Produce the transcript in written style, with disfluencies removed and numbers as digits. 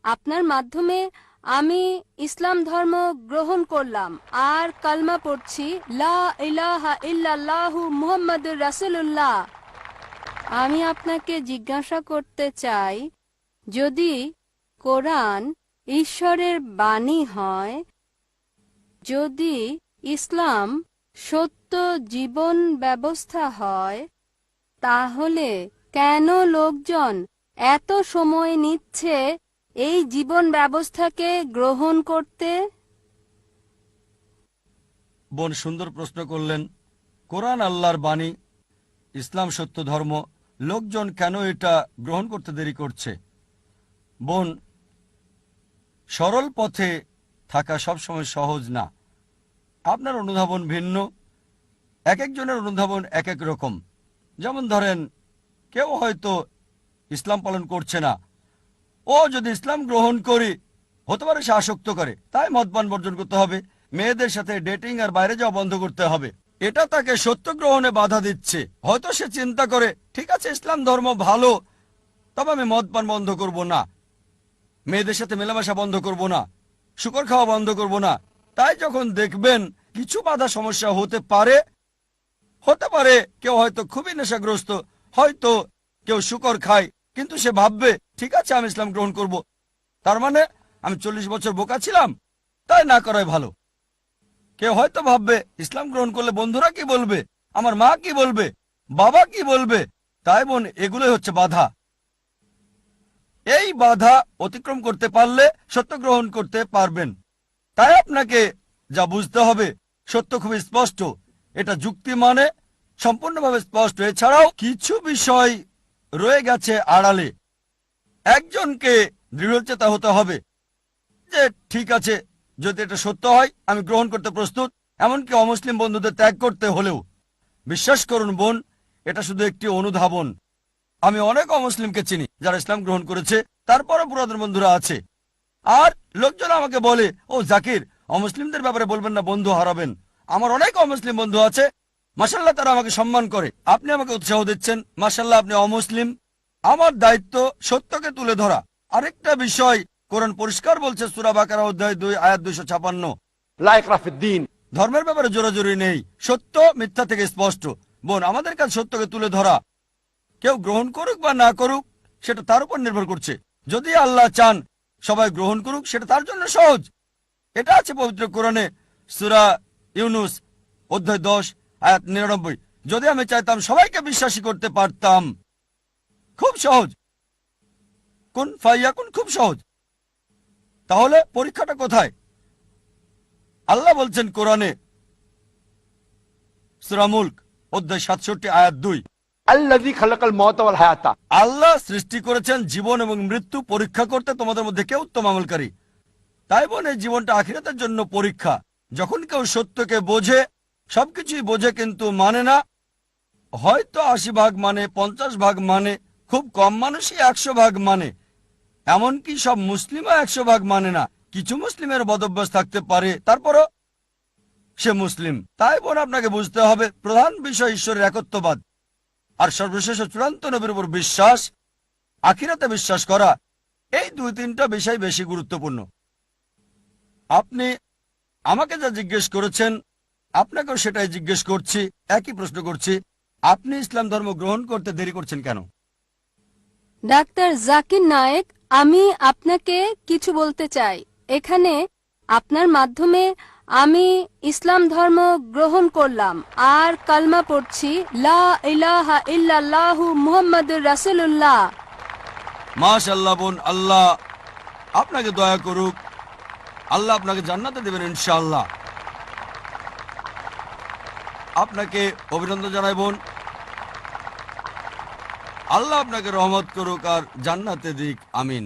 আপনার মাধ্যমে আমি ইসলাম ধর্ম গ্রহণ করলাম আর কালমা পড়ছি, লা ইলাহা ইল্লাল্লাহু মুহাম্মাদুর রাসূলুল্লাহ। আমি আপনাকে জিজ্ঞাসা করতে চাই, যদি কোরআন ঈশ্বরের বাণী হয়, যদি ইসলাম সত্য জীবন ব্যবস্থা হয়, তাহলে কেন লোকজন এত সময় নিচ্ছে এই জীবন ব্যবস্থাকে গ্রহণ করতে? বোন সুন্দর প্রশ্ন করলেন। কোরআন আল্লাহর বাণী, ইসলাম সত্য ধর্ম, লোকজন কেন এটা গ্রহণ করতে দেরি করছে? বোন, সরল পথে থাকা সবসময় সহজ না। আপনার অনুধাবন ভিন্ন, এক একজনের অনুধাবন এক এক রকম। যেমন ধরেন, কেউ হয়তো ইসলাম পালন করছে না, ও যদি ইসলাম গ্রহণ করি হতে পারে সে আসক্ত করে, তাই মদপান বর্জন করতে হবে, মেয়েদের সাথে ডেটিং আর বাইরে যাওয়া বন্ধ করতে হবে। এটা তাকে সত্য গ্রহণে বাধা দিচ্ছে। হয়তো সে চিন্তা করে, ঠিক আছে ইসলাম ধর্ম ভালো, তবে আমি মদপান বন্ধ করব না, মেয়েদের সাথে মেলামেশা বন্ধ করব না, শুকর খাওয়া বন্ধ করব না। তাই যখন দেখবেন কিছু বাধা সমস্যা হতে পারে কেউ হয়তো খুবই নেশাগ্রস্ত, হয়তো কেউ শুকর খায়, কিন্তু সে ভাববে ঠিক আছে আমি ইসলাম গ্রহণ করব, তার মানে আমি 40 বছর বোকা ছিলাম, তাই না করাই ভালো। কেউ হয়তো ভাববে ইসলাম গ্রহণ করলে বন্ধুরা কি বলবে, আমার মা কি বলবে, বাবা কি বলবে। তাই বোন, এগুলোই হচ্ছে বাধা। এই বাধা অতিক্রম করতে পারলে সত্য গ্রহণ করতে পারবেন। তাই আপনাকে যা বুঝতে হবে, সত্য খুবই স্পষ্ট, এটা যুক্তি মানে সম্পূর্ণভাবে স্পষ্ট। এছাড়াও কিছু বিষয় রয়ে গেছে আড়ালে। একজনকে দৃঢ়চেতা হতে হবে যে ঠিক আছে, যদি এটা সত্য হয় আমি গ্রহণ করতে প্রস্তুত, এমনকি অমুসলিম বন্ধুদের ত্যাগ করতে হলেও। বিশ্বাস করুন বোন, এটা শুধু একটি অনুধাবন। আমি অনেক অমুসলিমকে চিনি যারা ইসলাম গ্রহণ করেছে, তারপরও পুরাতন বন্ধুরা আছে। আর লোকজন আমাকে বলে, ও জাকির, অমুসলিমদের ব্যাপারে বলবেন না, বন্ধু হারাবেন। আমার অনেক অমুসলিম বন্ধু আছে, মাশাআল্লাহ, তারা আমাকে সম্মান করে। আপনি আমাকে উৎসাহ দিচ্ছেন, মাশাআল্লাহ, আপনি অমুসলিম। আমার দায়িত্ব সত্যকে তুলে ধরা। আরেকটা বিষয়, কোরআন পরিষ্কার বলছে, সূরা বাকারা অধ্যায় 2 আয়াত 256, লা ইকরাহা ফিদ্দীন। ধর্মের ব্যাপারে জোরাজোরি নেই, সত্য মিথ্যা থেকে স্পষ্ট। বোন, আমাদের কাজ সত্যকে তুলে ধরা। কেউ গ্রহণ করুক বা না করুক সেটা তার উপর নির্ভর করছে। যদি আল্লাহ চান সবাই গ্রহণ করুক, সেটা তার জন্য সহজ। এটা আছে পবিত্র কোরআনে, সূরা ইউনুস অধ্যায় 10 আয়াত 99। যদি আমি চাইতাম সবাইকে বিশ্বাসী করতে পারতাম, খুব সহজ, কুন ফায়াকুন, খুব সহজ। তাহলে পরীক্ষাটা কোথায়? আল্লাহ বলছেন কোরআনে, সূরা মুলক অধ্যায় 67 আয়াত 2, আল্লাযী খালাকাল মাউতা ওয়াল হায়াতা। আল্লাহ সৃষ্টি করেছেন জীবন এবং মৃত্যু পরীক্ষা করতে তোমাদের মধ্যে কে উত্তম আমলকারী। তাই বোন, এই জীবনটা আখিরাতের জন্য পরীক্ষা। যখন কেউ সত্যকে বোঝে, সবকিছুই বোঝে কিন্তু মানে না, হয়তো 80 ভাগ মানে, 50 ভাগ মানে, খুব কম মানুষই 100 ভাগ মানে, এমনকি সব মুসলিমও 100 ভাগ মানে না। কিছু মুসলিমের বদভ্যাস থাকতে পারে, তারপরও সে মুসলিম। তাই বোন, আপনাকে বুঝতে হবে প্রধান বিষয় ঈশ্বরের একত্ববাদ, আর সর্বশেষ চূড়ান্ত নবীর উপর বিশ্বাস, আখিরাতে বিশ্বাস করা। এই 2-3টা বিষয় বেশি গুরুত্বপূর্ণ। আপনি আমাকে যা জিজ্ঞেস করেছেন, আপনাকেও সেটাই জিজ্ঞেস করছি, একই প্রশ্ন করছি। আপনি ইসলাম ধর্ম গ্রহণ করতে দেরি করছেন কেন? ডাক্তার জাকির নায়েক, আমি আপনাকে কিছু বলতে চাই। এখানে আপনার মাধ্যমে আমি ইসলাম ধর্ম গ্রহণ করলাম আর কালমা পড়ছি, লা ইলাহা ইল্লাল্লাহু মুহাম্মাদুর রাসূলুল্লাহ। মাশাআল্লাহ বোন, আল্লাহ আপনাকে দয়া করুক, আল্লাহ আপনাকে জান্নাতে দেবেন ইনশাআল্লাহ। আপনাকে অভিনন্দন জানাই বোন, আল্লাহ আপনাকে রহমত করুক আর জান্নাতে দিক, আমিন।